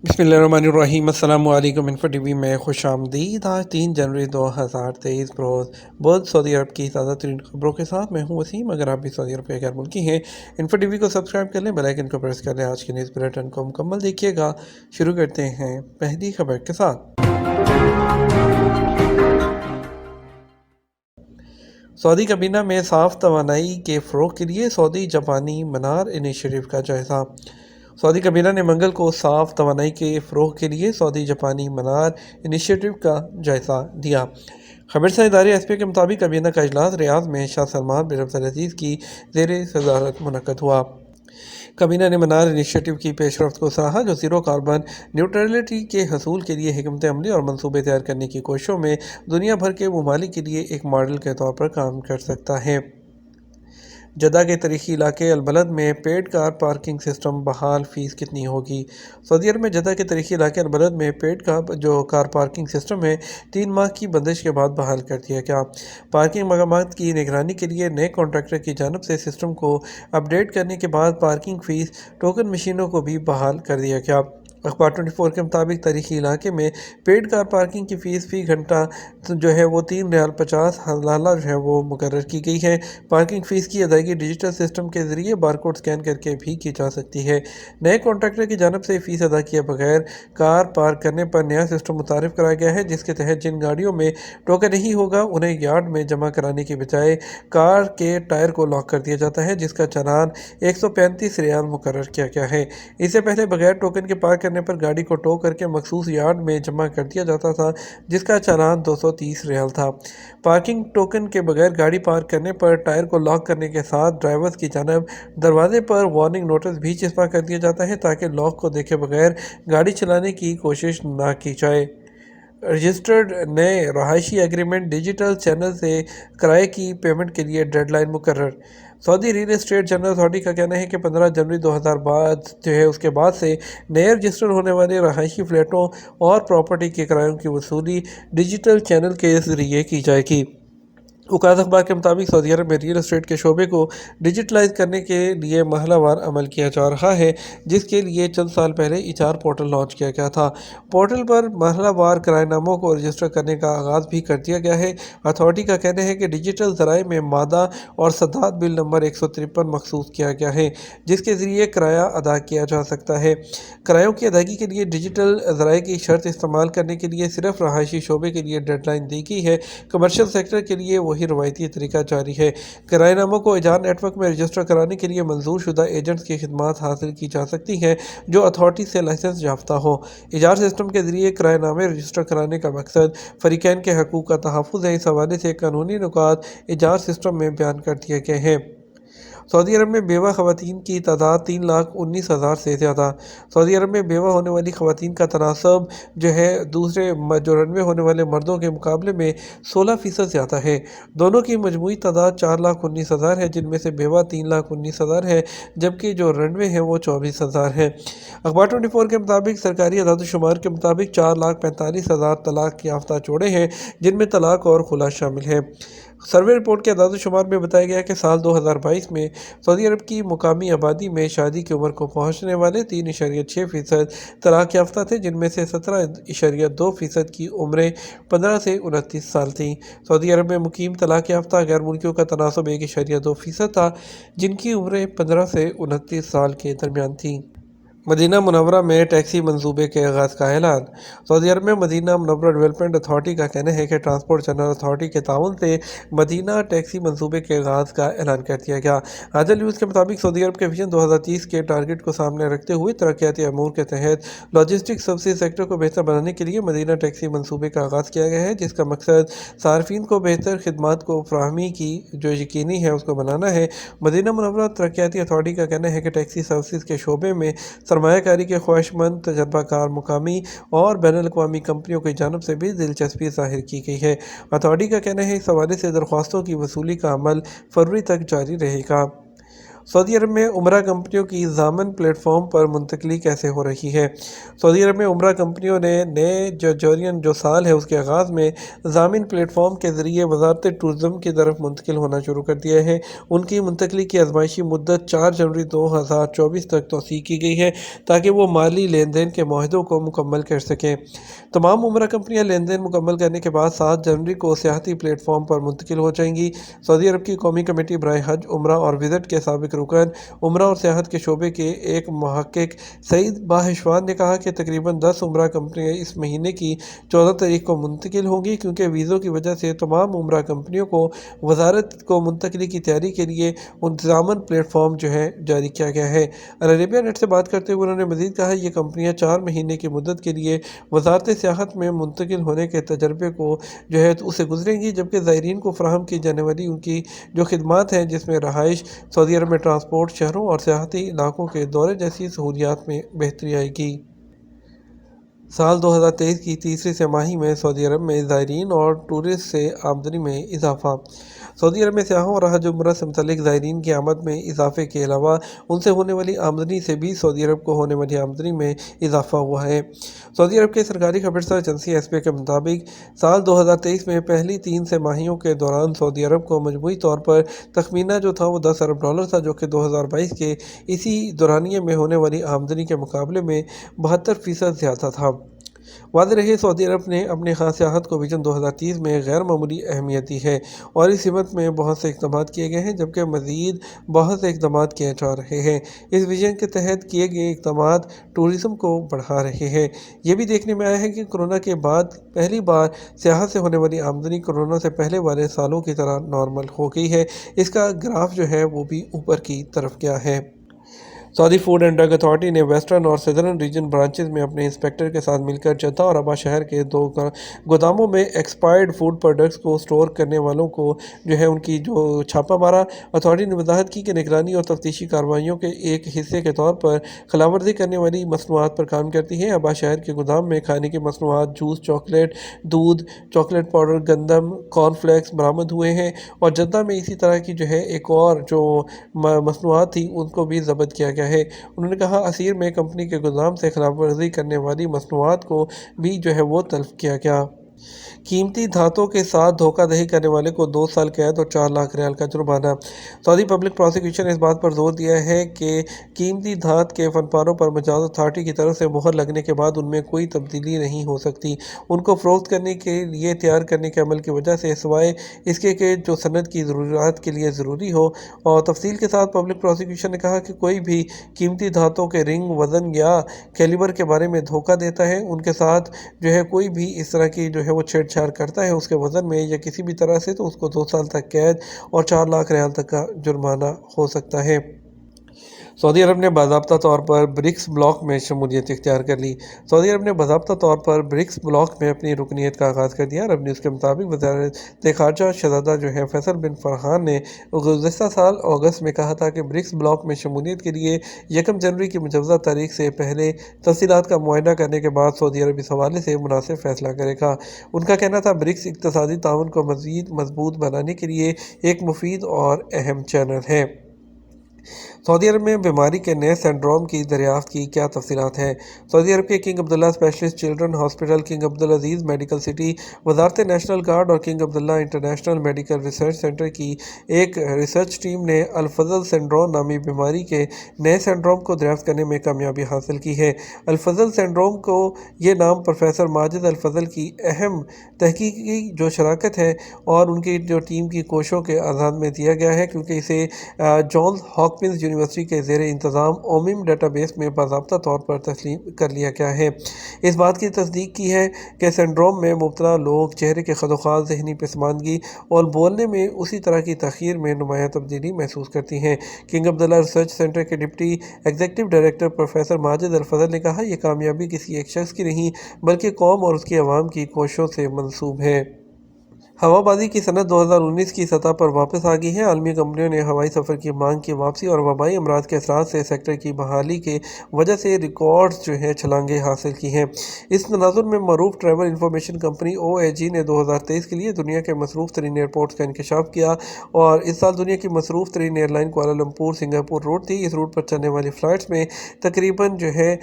बिस्मिल्लाहिर्रहमानिर्रहीम। अस्सलामु अलैकुम। इन्फो टीवी में खुश आमदीद। आज 3 जनवरी 2023 रोज़ बहुत सऊदी अरब की ताज़ा तरीन खबरों के साथ मैं हूँ वसीम। अगर आप भी सऊदी अरब के गैर मुल्की हैं, इन्फो टीवी को सब्सक्राइब कर लें, बेल आइकन को प्रेस कर लें। आज के न्यूज़ बुलेटिन को मुकम्मल देखिएगा। शुरू करते हैं पहली खबर के साथ। सऊदी काबीना में साफ तवानाई के फ़रोग़ के लिए सऊदी जापानी मनार इनिशिएटिव का जायज़ा। सऊदी काबीना ने मंगल को साफ तवानाई के फ़रोग़ के लिए सऊदी जापानी मनार इनिशिएटिव का जायज़ा दिया। खबरसा इदारे एसपी के मुताबिक काबीना का इजलास रियाद में शाह सलमान बिन अब्दुल अज़ीज़ की ज़ेर सदारत मुनक़्क़द हुआ। काबीना ने मनार इनिशिएटिव की पेशरफ्त को सराहा, जो ज़ीरो कार्बन न्यूट्रलिटी के हसूल के लिए हिकमत अमली और मनसूबे तैयार करने की कोशिशों में दुनिया भर के ममालिक के लिए एक मॉडल के तौर पर काम कर सकता है। जद्दा के तारीखी इलाके अलबलद में पेड कार पार्किंग सिस्टम बहाल, फ़ीस कितनी होगी? सऊदी अरब में जद्दा के तारीखी इलाके अलबलद में पेड का जो कार पार्किंग सिस्टम है 3 माह की बंदिश के बाद बहाल कर दिया गया। पार्किंग मकामात की निगरानी के लिए नए कॉन्ट्रैक्टर की जानब से सिस्टम को अपडेट करने के बाद पार्किंग फ़ीस टोकन मशीनों को भी बहाल कर दिया गया। अखबार 24 के मुताबिक तारीखी इलाके में पेड कार पार्किंग की फ़ीस फ़ी घंटा जो है वो 3 रियाल 50 हलाला जो है वो मुकर्रर की गई है। पार्किंग फ़ीस की अदायगी डिजिटल सिस्टम के ज़रिए बारकोड स्कैन करके भी की जा सकती है। नए कॉन्ट्रैक्टर की जानब से फ़ीस अदा किए बगैर कार पार्क करने पर नया सिस्टम मुतारिफ कराया गया है, जिसके तहत जिन गाड़ियों में टोकन नहीं होगा उन्हें यार्ड में जमा कराने की बजाय कार के टायर को लॉक कर दिया जाता है, जिसका चालान 135 रियाल मुकर्रर किया गया है। इससे पहले बगैर टोकन के पार्क पर गाड़ी को टो करके मखसूस यार्ड में जमा कर दिया जाता था, जिसका चालान 230 रियाल था। पार्किंग टोकन के बगैर गाड़ी पार्क करने पर टायर को लॉक करने के साथ ड्राइवर्स की जानब दरवाजे पर वार्निंग नोटिस भी चिपका कर दिया जाता है, ताकि लॉक को देखे बगैर गाड़ी चलाने की कोशिश ना की जाए। रजिस्टर्ड नए रहायशी एग्रीमेंट डिजिटल चैनल से किराए की पेमेंट के लिए डेडलाइन मुकर्रर। Saudi real estate general authority का कहना है कि 15 जनवरी 2000 बाद जो है उसके बाद से नए रजिस्टर होने वाले रहायशी फ्लैटों और प्रॉपर्टी के किरायों की वसूली डिजिटल चैनल के ज़रिए की जाएगी। उकाद अखबार के मुताबिक सऊदी अरब में रियल एस्टेट के शोबे को डिजिटलाइज करने के लिए महलावार अमल किया जा रहा है, जिसके लिए चंद साल पहले इचार पोर्टल लॉन्च किया गया था। पोर्टल पर महलावार किराएनामों को रजिस्टर करने का आगाज़ भी कर दिया गया है। अथॉरिटी का कहना है कि डिजिटल ज़राए में मादा और सदात बिल नंबर 153 मखसूस किया गया है, जिसके ज़रिए किराया अदा किया जा सकता है। किरायों की अदायगी के लिए डिजिटल ज़राए की शर्त इस्तेमाल करने के लिए सिर्फ रहायशी शोबे के लिए डेडलाइन दी गई है। कमर्शियल सेक्टर के लिए वही रवायती तरीका जारी है। किराएनामों को इजार नेटवर्क में रजिस्टर कराने के लिए मंजूर शुदा एजेंट्स की खिदमात हासिल की जा सकती हैं, जो अथॉरिटी से लाइसेंस याफ्ता हो। इजार सिस्टम के जरिए किराएनामे रजिस्टर कराने का मकसद फ़रीक़ैन के हकूक़ का तहफ़्फ़ुज़ है। इस हवाले से कानूनी नुकात इजार सिस्टम में बयान कर दिए गए हैं। सऊदी अरब में बेवा ख़वातीन की तादाद 3,19,000 से ज़्यादा। सऊदी अरब में बेवा होने वाली ख़वातीन का तनासब जो है दूसरे जो रनवे होने वाले मर्दों के मुकाबले में 16% ज़्यादा है। दोनों की मजमूई तादाद 4,19,000 है, जिनमें से बेवा 3,19,000 है, जबकि जो रनवे है वो 24,000 है। अखबार 24 के मुताबिक सरकारी अदाद-ओ-शुमार के मुताबिक 4,45,000 तलाक याफ्ता जोड़े हैं, जिनमें तलाक और खुला शामिल है। सर्वे रिपोर्ट के अदाद-ओ-शुमार में बताया गया कि साल 2022 में सऊदी अरब की मुकामी आबादी में शादी की उम्र को पहुँचने वाले 3.6% तलाक याफ्ता थे, जिनमें से 17.2% की उम्रें 15 से 29 साल थीं। सऊदी अरब में मुकीम तलाक याफ्ता गैर मुल्कियों का तनासब 1.2% था, जिनकी उम्रें 15 से 29 साल के दरमियान थीं। मदीना मुनव्वरा में टैक्सी मंसूबे के आगाज़ का ऐलान। सऊदी अरब में मदीना मुनव्वरा डेवलपमेंट अथॉरिटी का कहना है कि ट्रांसपोर्ट जनरल अथॉरिटी के ताउन से मदीना टैक्सी मंसूबे के आगाज़ का ऐलान कर दिया गया। आजल न्यूज़ के मुताबिक सऊदी अरब के विजन 2030 के टारगेट को सामने रखते हुए तरक्याती अमूर के तहत लॉजिस्टिक सर्विस सेक्टर को बेहतर बनाने के लिए मदीना टैक्सी मंसूबे का आगाज़ किया गया है, जिसका मकसद सार्फिन को बेहतर खिदमात को फराहमी की जो यकीनी है उसको बनाना है। मदीना मुनव्वरा तरक्याती अथॉरिटी का कहना है कि टैक्सी सर्विस के शोबे में सरमायाकारी के ख्वाहिशमंद तजर्बाकार मुकामी और बैनुल-अक़वामी कंपनियों की जानब से भी दिलचस्पी ज़ाहिर की गई है। अथॉरिटी का कहना है इस हवाले से दरख्वास्तों की वसूली का अमल फरवरी तक जारी रहेगा। سعودی عرب میں عمرہ کمپنیوں کی ضامن پلیٹ فارم پر منتقلی کیسے ہو رہی ہے؟ سعودی عرب میں عمرہ کمپنیوں نے نئے جو سال ہے اس کے آغاز میں ضامن پلیٹ فارم کے ذریعے وزارت ٹورزم کی طرف منتقل ہونا شروع کر دیا ہے۔ ان کی منتقلی کی آزمائشی مدت 4 جنوری 2024 تک توسیع کی گئی ہے تاکہ وہ مالی لین دین کے معاہدوں کو مکمل کر سکیں۔ تمام عمرہ کمپنیاں لین دین مکمل کرنے کے بعد 7 جنوری کو سیاحتی پلیٹ فارم پر منتقل ہو جائیں گی۔ سعودی عرب کی قومی کمیٹی برائے حج، عمرہ اور وزٹ کے سابق رکن، عمرہ اور سیاحت کے شعبے کے ایک محقق سعید باہشوان نے کہا کہ تقریباً 10 عمرہ کمپنیاں اس مہینے کی 14 تاریخ کو منتقل ہوں گی، کیونکہ ویزوں کی وجہ سے تمام عمرہ کمپنیوں کو وزارت کو منتقلی کی تیاری کے لیے ضامن پلیٹ فارم جاری کیا گیا ہے۔ العربیہ نیٹ سے بات کرتے ہوئے انہوں نے مزید کہا یہ کمپنیاں 4 مہینے کی مدت کے لیے وزارت سیاحت میں منتقل ہونے کے تجربے کو اسے گزریں گی، جبکہ زائرین کو فراہم کی جانے والی ان کی جو خدمات ہیں جس میں رہائش، سعودی عرب میں ٹرانسپورٹ، شہروں اور سیاحتی علاقوں کے دورے جیسی سہولیات میں بہتری آئے گی۔ سال 2023 کی تیسری سہ ماہی میں سعودی عرب میں زائرین اور ٹورسٹ سے آمدنی میں اضافہ۔ سعودی عرب میں سیاحوں اور حج عمرہ سے متعلق زائرین کی آمد میں اضافے کے علاوہ ان سے ہونے والی آمدنی سے بھی سعودی عرب کو ہونے والی آمدنی میں اضافہ ہوا ہے۔ سعودی عرب کے سرکاری خبررساں ایجنسی ایس پی کے مطابق سال 2023 میں پہلی 3 سہ ماہیوں کے دوران سعودی عرب کو مجموعی طور پر تخمینہ جو تھا وہ $10 ارب تھا، جو کہ 2022 کے اسی دورانیے میں ہونے والی آمدنی کے مقابلے میں 72% زیادہ تھا۔ واضح رہے سعودی عرب نے اپنے خاص سیاحت کو ویژن 2030 میں غیر معمولی اہمیت دی ہے اور اس سمت میں بہت سے اقدامات کیے گئے ہیں، جبکہ مزید بہت سے اقدامات کیے جا رہے ہیں۔ اس ویژن کے تحت کیے گئے اقدامات ٹورزم کو بڑھا رہے ہیں۔ یہ بھی دیکھنے میں آیا ہے کہ کورونا کے بعد پہلی بار سیاحت سے ہونے والی آمدنی کورونا سے پہلے والے سالوں کی طرح نارمل ہو گئی ہے۔ اس کا گراف وہ بھی اوپر کی طرف گیا ہے۔ سعودی فوڈ اینڈ ڈرگ اتھارٹی نے ویسٹرن اور سدرن ریجن برانچز میں اپنے انسپیکٹر کے ساتھ مل کر جدہ اور ابہا شہر کے 2 گوداموں میں ایکسپائرڈ فوڈ پروڈکٹس کو سٹور کرنے والوں کو ان کی چھاپہ مارا۔ اتھارٹی نے وضاحت کی کہ نگرانی اور تفتیشی کارروائیوں کے ایک حصے کے طور پر خلاف ورزی کرنے والی مصنوعات پر کام کرتی ہے۔ ابہا شہر کے گودام میں کھانے کی مصنوعات، جوس، چاکلیٹ، دودھ، چاکلیٹ پاؤڈر، گندم، کارن فلیکس برآمد ہوئے ہیں اور جدہ میں اسی طرح کی ایک اور مصنوعات تھی ان کو بھی ضبط کیا گیا ہے۔ انہوں نے کہا عسیر میں کمپنی کے گودام سے خلاف ورزی کرنے والی مصنوعات کو بھی وہ تلف کیا گیا۔ قیمتی دھاتوں کے ساتھ دھوکہ دہی کرنے والے کو 2 سال قید اور 4 لاکھ ریال کا جرمانہ۔ سعودی پبلک پراسیکیوشن نے اس بات پر زور دیا ہے کہ قیمتی دھات کے فن پاروں پر مجاز اتھارٹی کی طرف سے مہر لگنے کے بعد ان میں کوئی تبدیلی نہیں ہو سکتی۔ ان کو فروخت کرنے کے لیے تیار کرنے کے عمل کی وجہ سے، سوائے اس کے کہ جو صنعت کی ضروریات کے لیے ضروری ہو۔ اور تفصیل کے ساتھ پبلک پراسیکیوشن نے کہا کہ کوئی بھی قیمتی دھاتوں کے رنگ، وزن یا کیلیبر کے بارے میں دھوکہ دیتا ہے، ان کے ساتھ کوئی بھی اس طرح کی وہ چھیڑ چھاڑ کرتا ہے اس کے وزن میں یا کسی بھی طرح سے، تو اس کو 2 سال تک قید اور 4 لاکھ ریال تک کا جرمانہ ہو سکتا ہے۔ سعودی عرب نے باضابطہ طور پر برکس بلاک میں شمولیت اختیار کر لی۔ سعودی عرب نے باضابطہ طور پر برکس بلاک میں اپنی رکنیت کا آغاز کر دیا۔ عرب نیوز کے مطابق وزارت خارجہ شہزادہ فیصل بن فرحان نے گزشتہ سال اگست میں کہا تھا کہ برکس بلاک میں شمولیت کے لیے 1 جنوری کی مجوزہ تاریخ سے پہلے تفصیلات کا معائنہ کرنے کے بعد سعودی عرب اس حوالے سے مناسب فیصلہ کرے گا۔ ان کا کہنا تھا برکس اقتصادی تعاون کو مزید مضبوط بنانے کے لیے ایک مفید اور اہم چینل ہے۔ سعودی عرب میں بیماری کے نئے سنڈروم کی دریافت کی کیا تفصیلات ہیں؟ سعودی عرب کے king Abdullah specialist children hospital, king Abdulaziz medical city, وزارت نیشنل گارڈ اور king Abdullah international medical research centre کی ایک ریسرچ ٹیم نے الفضل سنڈروم نامی بیماری کے نئے سنڈروم کو دریافت کرنے میں کامیابی حاصل کی ہے۔ الفضل سنڈروم کو یہ نام پروفیسر ماجد الفضل کی اہم تحقیقی شراکت ہے اور ان کی ٹیم کی کوششوں کے آغاز میں دیا گیا ہے، کیونکہ اسے جانز ہاپکنز یونیورسٹی کے زیر انتظام اومیم ڈیٹا بیس میں باضابطہ طور پر تسلیم کر لیا گیا ہے۔ اس بات کی تصدیق کی ہے کہ سنڈروم میں مبتلا لوگ چہرے کے خدوخال، ذہنی پسماندگی اور بولنے میں اسی طرح کی تاخیر میں نمایاں تبدیلی محسوس کرتی ہیں۔ کنگ عبداللہ ریسرچ سینٹر کے deputy executive director professor Majid الفضل نے کہا یہ کامیابی کسی ایک شخص کی نہیں بلکہ قوم اور اس کی عوام کی کوششوں سے منسوب ہے۔ हवाबाजी की सनत 2019 की सतह पर वापस आ गई है। आलमी कंपनियों ने हवाई सफ़र की मांग की वापसी और वबाई अमराज के असरात से सेक्टर की बहाली के वजह से रिकॉर्ड्स जो है छलांगें हासिल की हैं। इस तनाजुर में मरूफ ट्रैवल इंफॉर्मेशन कंपनी OAG ने 2023 के लिए दुनिया के मसरूफ़ तरीन एयरपोर्ट्स का इंकशाफ किया और इस साल दुनिया की मसरूफ़ तरीन एयरलाइन कुआलालंपुर सिंगापुर रूट थी। इस रूट पर चलने वाली फ़्लाइट्स में तकरीबन जो है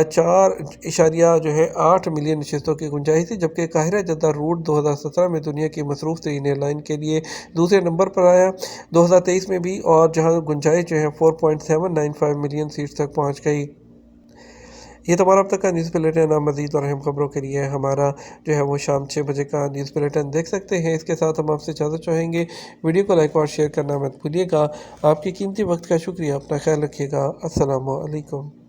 4.8 मिलियन नशिस्तों की गुंजाइश थी, जबकि काहिरा जद्दा रूट 2017 में दुनिया की मसरूफ़ तरीन एयरलाइन के लिए दूसरे नंबर पर आया 2023 में भी, और जहां गुंजाइश जो है 4.795 मिलियन सीट्स तक पहुंच गई। ये तो हमारा अब तक का न्यूज़ बुलेटिन। आप मज़ीद और अहम खबरों के लिए हमारा जो है वो शाम 6 बजे का न्यूज़ बुलेटिन देख सकते हैं। इसके साथ हम आपसे इजाज़त चाहेंगे। वीडियो को लाइक और शेयर करना मत भूलिएगा। आपकी कीमती वक्त का शुक्रिया। अपना ख्याल रखिएगा। अस्सलामु अलैकुम।